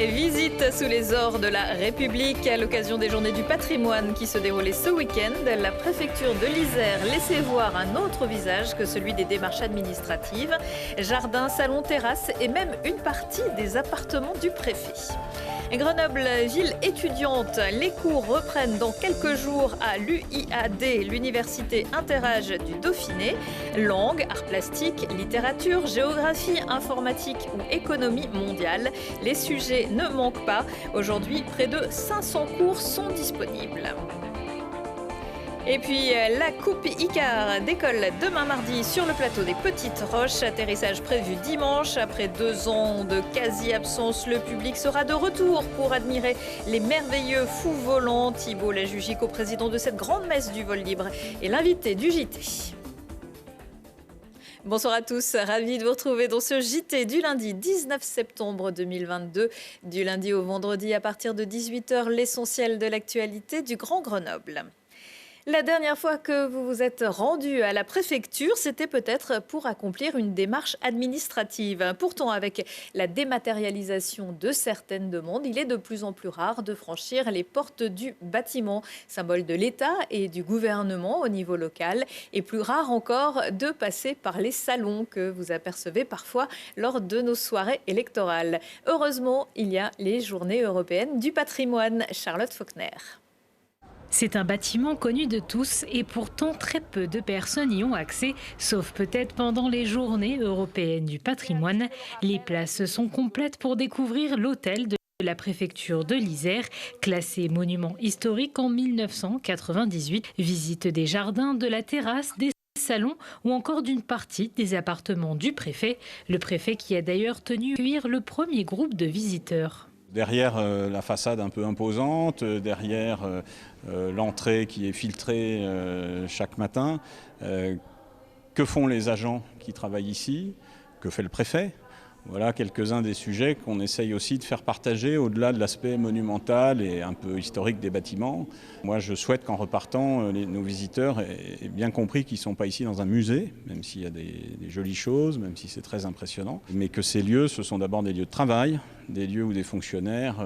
Visite sous les ors de la République à l'occasion des Journées du patrimoine qui se déroulaient ce week-end. La préfecture de l'Isère laissait voir un autre visage que celui des démarches administratives. Jardins, salons, terrasses et même une partie des appartements du préfet. Grenoble, ville étudiante, les cours reprennent dans quelques jours à l'UIAD, l'Université Interage du Dauphiné. Langue, arts plastiques, littérature, géographie, informatique ou économie mondiale. Les sujets ne manquent pas. Aujourd'hui, près de 500 cours sont disponibles. Et puis la Coupe Icare décolle demain mardi sur le plateau des Petites Roches. Atterrissage prévu dimanche. Après 2 ans de quasi-absence, le public sera de retour pour admirer les merveilleux fous volants. Thibault Lajugie, co-président de cette grande messe du vol libre, est l'invité du JT. Bonsoir à tous, ravi de vous retrouver dans ce JT du lundi 19 septembre 2022. Du lundi au vendredi à partir de 18h, l'essentiel de l'actualité du Grand Grenoble. La dernière fois que vous vous êtes rendu à la préfecture, c'était peut-être pour accomplir une démarche administrative. Pourtant, avec la dématérialisation de certaines demandes, il est de plus en plus rare de franchir les portes du bâtiment, symbole de l'État et du gouvernement au niveau local, et plus rare encore de passer par les salons que vous apercevez parfois lors de nos soirées électorales. Heureusement, il y a les Journées européennes du patrimoine. Charlotte Faulkner. C'est un bâtiment connu de tous et pourtant très peu de personnes y ont accès, sauf peut-être pendant les Journées européennes du patrimoine. Les places sont complètes pour découvrir l'hôtel de la préfecture de l'Isère, classé monument historique en 1998. Visite des jardins, de la terrasse, des salons ou encore d'une partie des appartements du préfet. Le préfet qui a d'ailleurs tenu à accueillir le premier groupe de visiteurs. Derrière la façade un peu imposante, derrière l'entrée qui est filtrée chaque matin, que font les agents qui travaillent ici? Que fait le préfet? Voilà quelques-uns des sujets qu'on essaye aussi de faire partager au-delà de l'aspect monumental et un peu historique des bâtiments. Moi, je souhaite qu'en repartant, nos visiteurs aient bien compris qu'ils ne sont pas ici dans un musée, même s'il y a des jolies choses, même si c'est très impressionnant, mais que ces lieux, ce sont d'abord des lieux de travail, des lieux où des fonctionnaires,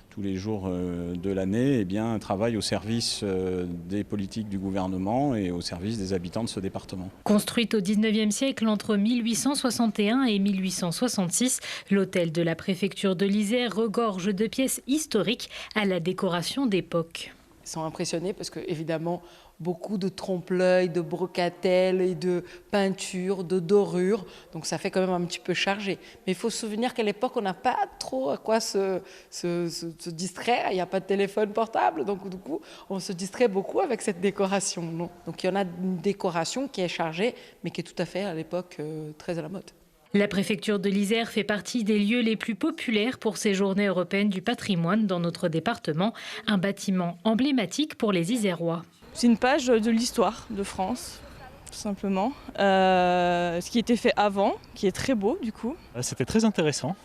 tous les jours de l'année, travaillent au service des politiques du gouvernement et au service des habitants de ce département. Construite au 19e siècle entre 1861 et 1866, l'hôtel de la préfecture de l'Isère regorge de pièces historiques à la décoration d'époque. Ils sont impressionnés parce que, évidemment, beaucoup de trompe-l'œil, de brocatelles et de peintures, de dorures. Donc ça fait quand même un petit peu chargé. Mais il faut se souvenir qu'à l'époque, on n'a pas trop à quoi se distraire. Il n'y a pas de téléphone portable. Donc du coup, on se distrait beaucoup avec cette décoration. Non. Donc il y en a une décoration qui est chargée, mais qui est tout à fait à l'époque très à la mode. La préfecture de l'Isère fait partie des lieux les plus populaires pour ces Journées européennes du patrimoine dans notre département. Un bâtiment emblématique pour les Isérois. C'est une page de l'histoire de France, tout simplement. Ce qui était fait avant, qui est très beau du coup. C'était très intéressant.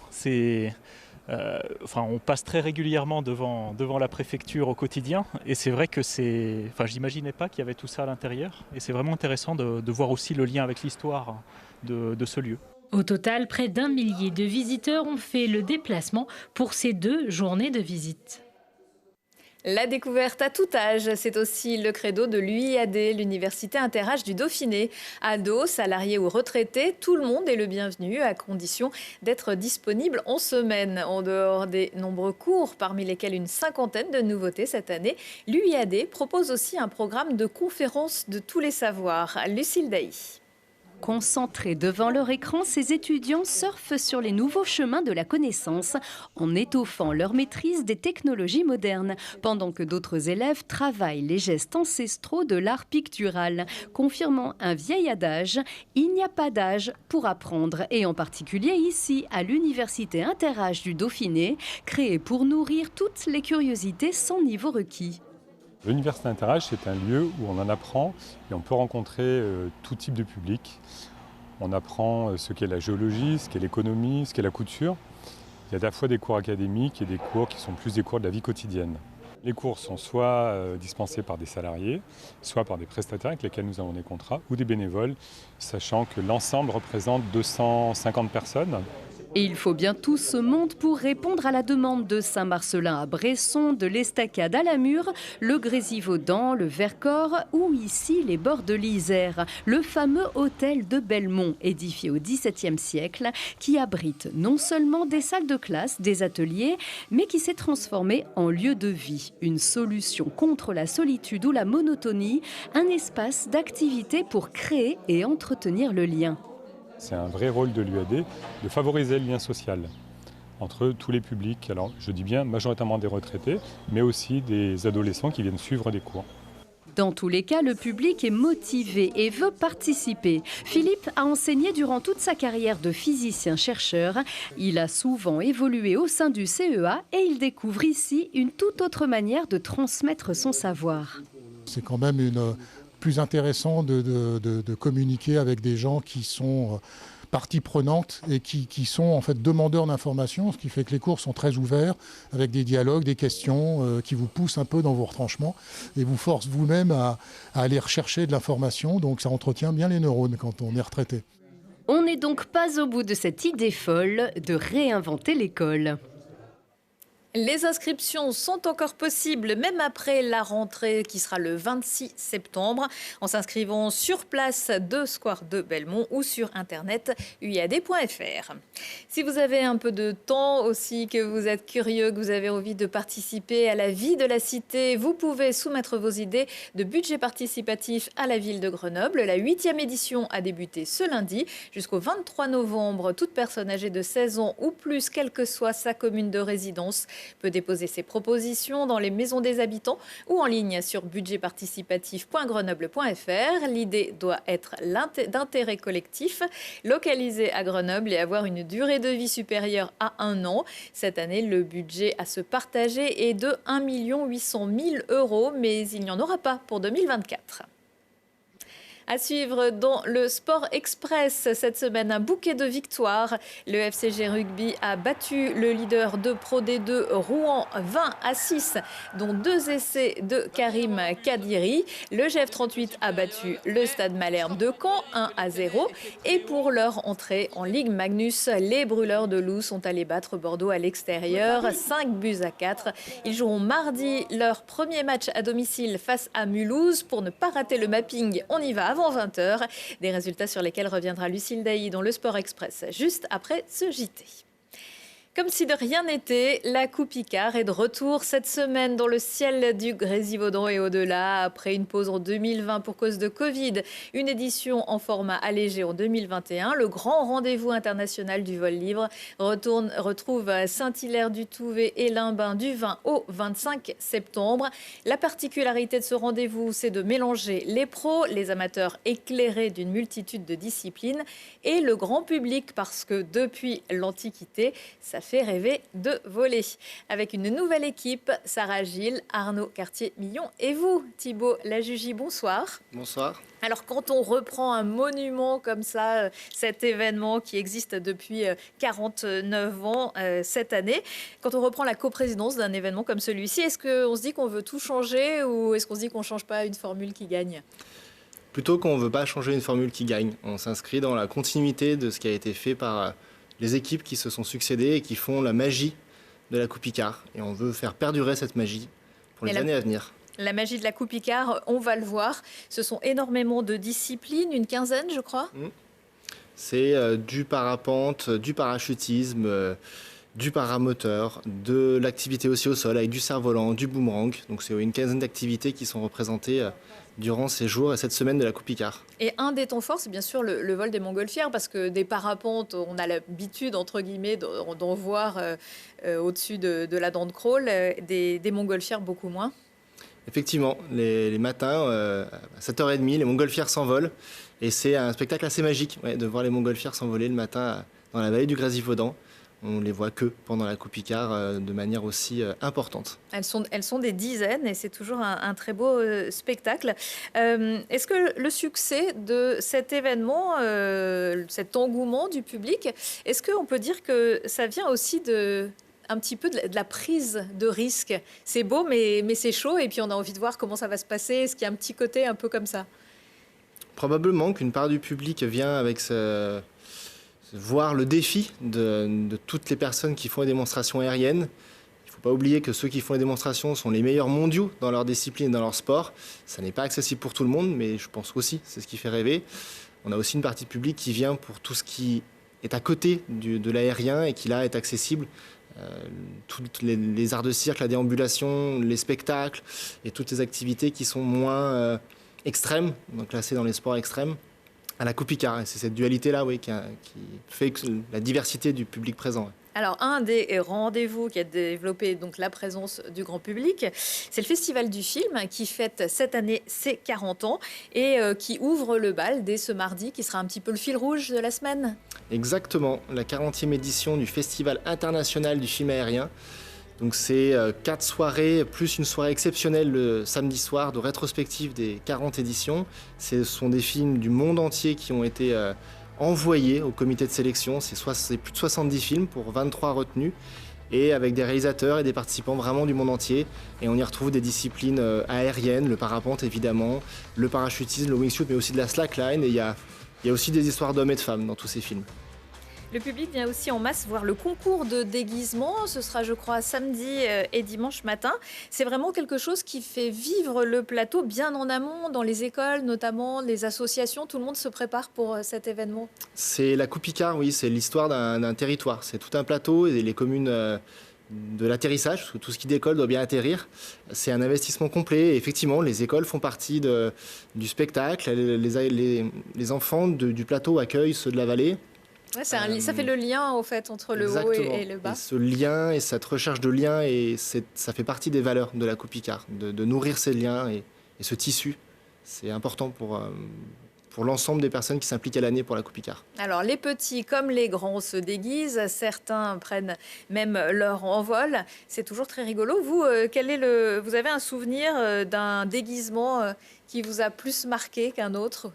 On passe très régulièrement devant la préfecture au quotidien. Et c'est vrai que je n'imaginais pas qu'il y avait tout ça à l'intérieur. Et c'est vraiment intéressant de voir aussi le lien avec l'histoire de ce lieu. Au total, près d'1 millier de visiteurs ont fait le déplacement pour ces 2 journées de visite. La découverte à tout âge, c'est aussi le credo de l'UIAD, l'Université Interage du Dauphiné. Ados, salariés ou retraités, tout le monde est le bienvenu à condition d'être disponible en semaine. En dehors des nombreux cours, parmi lesquels une 50aine de nouveautés cette année, l'UIAD propose aussi un programme de conférences de tous les savoirs. Lucille Dailly. Concentrés devant leur écran, ces étudiants surfent sur les nouveaux chemins de la connaissance en étoffant leur maîtrise des technologies modernes, pendant que d'autres élèves travaillent les gestes ancestraux de l'art pictural, confirmant un vieil adage « il n'y a pas d'âge pour apprendre » et en particulier ici à l'Université Interage du Dauphiné, créée pour nourrir toutes les curiosités sans niveau requis. L'Université Interage, c'est un lieu où on en apprend et on peut rencontrer tout type de public. On apprend ce qu'est la géologie, ce qu'est l'économie, ce qu'est la couture. Il y a à la fois des cours académiques et des cours qui sont plus des cours de la vie quotidienne. Les cours sont soit dispensés par des salariés, soit par des prestataires avec lesquels nous avons des contrats, ou des bénévoles, sachant que l'ensemble représente 250 personnes. Et il faut bien tout ce monde pour répondre à la demande de Saint-Marcelin à Bresson, de l'Estacade à la Mure, le Grésivaudan, le Vercors ou ici les bords de l'Isère, le fameux hôtel de Belmont, édifié au XVIIe siècle, qui abrite non seulement des salles de classe, des ateliers, mais qui s'est transformé en lieu de vie, une solution contre la solitude ou la monotonie, un espace d'activité pour créer et entretenir le lien. C'est un vrai rôle de l'UAD de favoriser le lien social entre tous les publics. Alors je dis bien majoritairement des retraités, mais aussi des adolescents qui viennent suivre des cours. Dans tous les cas, le public est motivé et veut participer. Philippe a enseigné durant toute sa carrière de physicien-chercheur. Il a souvent évolué au sein du CEA et il découvre ici une toute autre manière de transmettre son savoir. C'est quand même plus intéressant de communiquer avec des gens qui sont partie prenante et qui sont en fait demandeurs d'informations, ce qui fait que les cours sont très ouverts, avec des dialogues, des questions qui vous poussent un peu dans vos retranchements et vous forcent vous-même à aller rechercher de l'information. Donc ça entretient bien les neurones quand on est retraité. On n'est donc pas au bout de cette idée folle de réinventer l'école. Les inscriptions sont encore possibles, même après la rentrée qui sera le 26 septembre, en s'inscrivant sur place de Square de Belmont ou sur internet uad.fr. Si vous avez un peu de temps aussi, que vous êtes curieux, que vous avez envie de participer à la vie de la cité, vous pouvez soumettre vos idées de budget participatif à la ville de Grenoble. La 8e édition a débuté ce lundi. Jusqu'au 23 novembre, toute personne âgée de 16 ans ou plus, quelle que soit sa commune de résidence, peut déposer ses propositions dans les maisons des habitants ou en ligne sur budgetparticipatif.grenoble.fr. L'idée doit être d'intérêt collectif, localisé à Grenoble et avoir une durée de vie supérieure à 1 an. Cette année, le budget à se partager est de 1 800 000 €, mais il n'y en aura pas pour 2024. À suivre dans le Sport Express cette semaine, un bouquet de victoires. Le FCG Rugby a battu le leader de Pro D2 Rouen 20-6, dont 2 essais de Karim Kadiri. Le GF38 a battu le Stade Malherbe de Caen 1-0. Et pour leur entrée en Ligue Magnus, les Brûleurs de Loups sont allés battre Bordeaux à l'extérieur 5-4. Ils joueront mardi leur premier match à domicile face à Mulhouse. Pour ne pas rater le mapping, on y va avant 20h. Des résultats sur lesquels reviendra Lucille Dailly dans le Sport Express juste après ce JT. Comme si de rien n'était, la Coupe Icare est de retour cette semaine dans le ciel du Grésivaudan et au-delà. Après une pause en 2020 pour cause de Covid, une édition en format allégé en 2021, le grand rendez-vous international du vol libre retrouve Saint-Hilaire-du-Touvet et Limbin du 20 au 25 septembre. La particularité de ce rendez-vous, c'est de mélanger les pros, les amateurs éclairés d'une multitude de disciplines et le grand public, parce que depuis l'Antiquité, ça fait rêver de voler. Avec une nouvelle équipe, Sarah Gilles, Arnaud Cartier-Millon et vous, Thibaut Lajugie, bonsoir. Bonsoir. Alors quand on reprend un monument comme ça, cet événement qui existe depuis 49 ans cette année, quand on reprend la coprésidence d'un événement comme celui-ci, est-ce qu'on se dit qu'on veut tout changer ou est-ce qu'on se dit qu'on ne change pas une formule qui gagne ? Plutôt qu'on ne veut pas changer une formule qui gagne. On s'inscrit dans la continuité de ce qui a été fait par les équipes qui se sont succédées et qui font la magie de la Coupe Icare. Et on veut faire perdurer cette magie pour les années à venir. La magie de la Coupe Icare, on va le voir. Ce sont énormément de disciplines, une quinzaine, je crois. C'est du parapente, du parachutisme, du paramoteur, de l'activité aussi au sol avec du cerf-volant, du boomerang. Donc c'est une quinzaine d'activités qui sont représentées durant ces jours et cette semaine de la Coupe Icare. Et un des temps forts, c'est bien sûr le vol des montgolfières, parce que des parapentes, on a l'habitude, entre guillemets, d'en voir au-dessus de la dent de crawl, des montgolfières beaucoup moins. Effectivement, les matins, à 7h30, les montgolfières s'envolent. Et c'est un spectacle assez magique de voir les montgolfières s'envoler le matin dans la vallée du Grésivaudan. On ne les voit que pendant la Coupe Icare de manière aussi importante. Elles sont des dizaines et c'est toujours un très beau spectacle. Est-ce que le succès de cet événement, cet engouement du public, est-ce qu'on peut dire que ça vient aussi un petit peu de la prise de risque? C'est beau mais c'est chaud et puis on a envie de voir comment ça va se passer. Est-ce qu'il y a un petit côté un peu comme ça? Probablement qu'une part du public vient avec voir le défi de toutes les personnes qui font les démonstrations aériennes. Il ne faut pas oublier que ceux qui font les démonstrations sont les meilleurs mondiaux dans leur discipline et dans leur sport. Ça n'est pas accessible pour tout le monde, mais je pense aussi c'est ce qui fait rêver. On a aussi une partie publique qui vient pour tout ce qui est à côté de l'aérien et qui là est accessible. Toutes les arts de cirque, la déambulation, les spectacles et toutes les activités qui sont moins extrêmes, donc classées dans les sports extrêmes, à la Coupe Icare. Et c'est cette dualité-là qui fait la diversité du public présent. Alors, un des rendez-vous qui a développé donc la présence du grand public, c'est le Festival du film qui fête cette année ses 40 ans et qui ouvre le bal dès ce mardi, qui sera un petit peu le fil rouge de la semaine. Exactement, la 40e édition du Festival international du film aérien. Donc c'est 4 soirées, plus une soirée exceptionnelle le samedi soir de rétrospective des 40 éditions. Ce sont des films du monde entier qui ont été envoyés au comité de sélection. C'est plus de 70 films pour 23 retenus et avec des réalisateurs et des participants vraiment du monde entier. Et on y retrouve des disciplines aériennes, le parapente évidemment, le parachutisme, le wingsuit, mais aussi de la slackline. Et il y a aussi des histoires d'hommes et de femmes dans tous ces films. Le public vient aussi en masse voir le concours de déguisement. Ce sera, je crois, samedi et dimanche matin. C'est vraiment quelque chose qui fait vivre le plateau bien en amont, dans les écoles notamment, les associations. Tout le monde se prépare pour cet événement. C'est la Coupe Icare, oui, c'est l'histoire d'un territoire. C'est tout un plateau et les communes de l'atterrissage, parce que tout ce qui décolle doit bien atterrir. C'est un investissement complet. Et effectivement, les écoles font partie du spectacle. Les enfants du plateau accueillent ceux de la vallée. Ouais, ça fait le lien au fait entre le haut et le bas. Et ce lien et cette recherche de lien, ça fait partie des valeurs de la Coupe Icare, de nourrir ces liens et ce tissu. C'est important pour l'ensemble des personnes qui s'impliquent à l'année pour la Coupe Icare. Alors les petits comme les grands se déguisent, certains prennent même leur envol. C'est toujours très rigolo. Vous, vous avez un souvenir d'un déguisement qui vous a plus marqué qu'un autre ?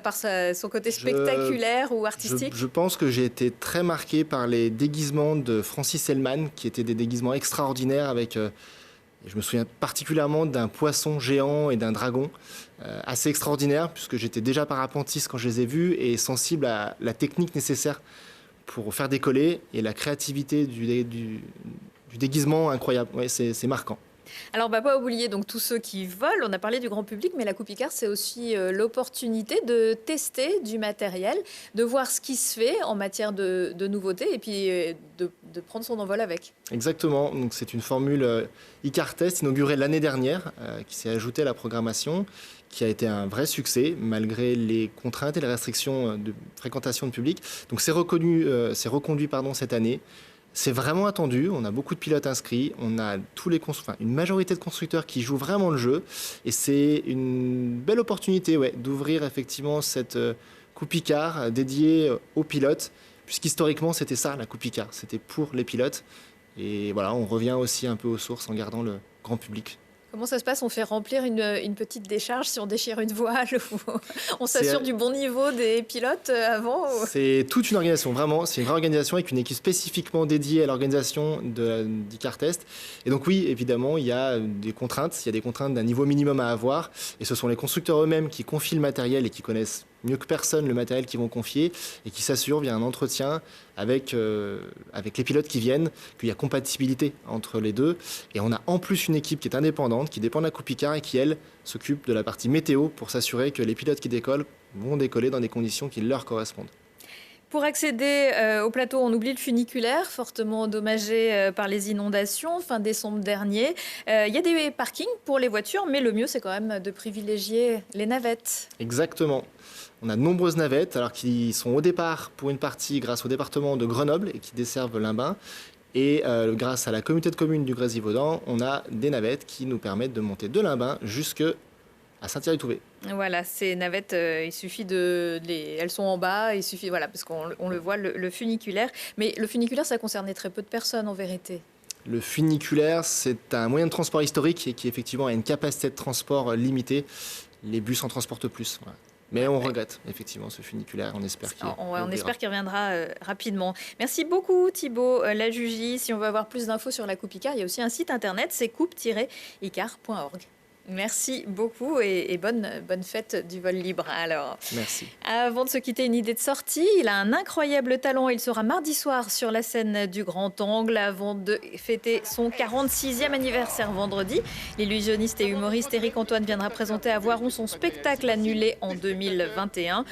Par son côté spectaculaire ou artistique? Je pense que j'ai été très marqué par les déguisements de Francis Hellman, qui étaient des déguisements extraordinaires avec... je me souviens particulièrement d'un poisson géant et d'un dragon, assez extraordinaire, puisque j'étais déjà parapentiste quand je les ai vus et sensible à la technique nécessaire pour faire décoller et la créativité du déguisement incroyable. Ouais, c'est marquant. Alors, pas oublier donc tous ceux qui volent. On a parlé du grand public, mais la Coupe Icare, c'est aussi l'opportunité de tester du matériel, de voir ce qui se fait en matière de nouveautés et puis de prendre son envol avec. Exactement. Donc, c'est une formule Icare Test inaugurée l'année dernière qui s'est ajoutée à la programmation, qui a été un vrai succès malgré les contraintes et les restrictions de fréquentation de public. Donc, c'est reconduit cette année. C'est vraiment attendu, on a beaucoup de pilotes inscrits, on a une majorité de constructeurs qui jouent vraiment le jeu et c'est une belle opportunité d'ouvrir effectivement cette Coupe Icare dédiée aux pilotes, puisqu'historiquement c'était ça la Coupe Icare, c'était pour les pilotes et voilà, on revient aussi un peu aux sources en gardant le grand public. Comment ça se passe? On fait remplir une petite décharge si on déchire une voile ou on s'assure du bon niveau des pilotes avant ou... C'est toute une organisation, vraiment. C'est une vraie organisation avec une équipe spécifiquement dédiée à l'organisation d'Icare Test. Et donc oui, évidemment, il y a des contraintes. Il y a des contraintes d'un niveau minimum à avoir. Et ce sont les constructeurs eux-mêmes qui confient le matériel et qui connaissent mieux que personne le matériel qu'ils vont confier et qui s'assurent via un entretien avec les pilotes qui viennent qu'il y a compatibilité entre les deux. Et on a en plus une équipe qui est indépendante, qui dépend de la Coupe Icare et qui, elle, s'occupe de la partie météo pour s'assurer que les pilotes qui décollent vont décoller dans des conditions qui leur correspondent. Pour accéder au plateau, on oublie le funiculaire, fortement endommagé par les inondations fin décembre dernier. Il y a des parkings pour les voitures, mais le mieux, c'est quand même de privilégier les navettes. Exactement. On a de nombreuses navettes, alors qui sont au départ, pour une partie, grâce au département de Grenoble et qui desservent Limbin. Et grâce à la communauté de communes du Grésivaudan, on a des navettes qui nous permettent de monter de Limbin jusqu'à Saint-Thierry-Touvet. Voilà, ces navettes, il suffit elles sont en bas, il suffit, parce qu'on le voit, le funiculaire. Mais le funiculaire, ça concernait très peu de personnes en vérité. Le funiculaire, c'est un moyen de transport historique et qui effectivement a une capacité de transport limitée. Les bus en transportent plus. Voilà. Mais on regrette effectivement ce funiculaire, on espère qu'il reviendra rapidement. Merci beaucoup Thibaut Lajugie. Si on veut avoir plus d'infos sur la Coupe Icare, il y a aussi un site internet, c'est coupe-icare.org. Merci beaucoup et bonne fête du vol libre. Alors, merci. Avant de se quitter, une idée de sortie. Il a un incroyable talent. Il sera mardi soir sur la scène du Grand Angle avant de fêter son 46e anniversaire vendredi. L'illusionniste et humoriste Éric Antoine viendra présenter à Voiron son spectacle annulé en 2021.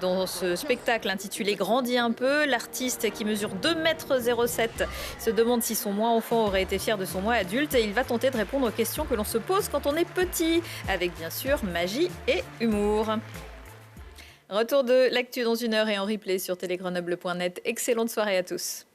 Dans ce spectacle intitulé Grandis un peu, l'artiste qui mesure 2,07 m se demande si son moi enfant aurait été fier de son moi adulte et il va tenter de répondre aux questions que l'on se pose quand on est petit, avec bien sûr magie et humour. Retour de l'actu dans 1 heure et en replay sur télégrenoble.net. Excellente soirée à tous.